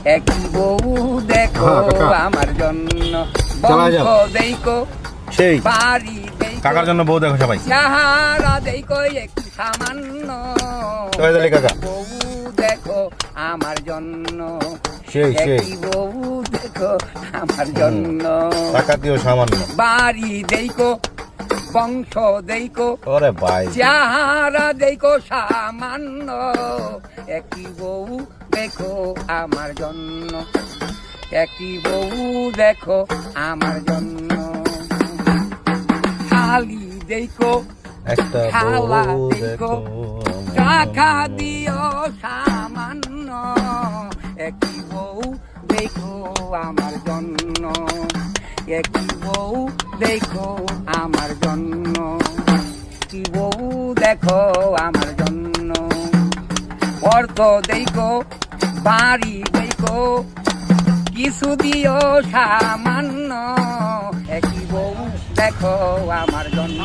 একই বউ দেখো আমার জন্য বংশ দেখো সেই বাড়ি কাকার জন্য বউ দেখো সবাই চেহারা দেখো একটু সামান্য কাকা বউ দেখো আমার জন্য সেই সেই একই বউ দেখো আমার জন্য টাকা দিও সামান্য বাড়ি দেখো বংশ দেখো ওরে ভাই চেহারা দেখো সামান্য একই বউ দেখো আমার জন্য একই বউ দেখো আমার জন্য খালি দেখো একটা খালা বউ দেখো দেখো টাকা দিও সামান্য একই বউ দেখো আমার জন্য একই বউ দেখো আমার জন্য কি বউ দেখো আমার জন্য অর্থ দেখো বাড়ি দেখো কিছু দিও সামান্য একই বউ দেখো আমার জন্য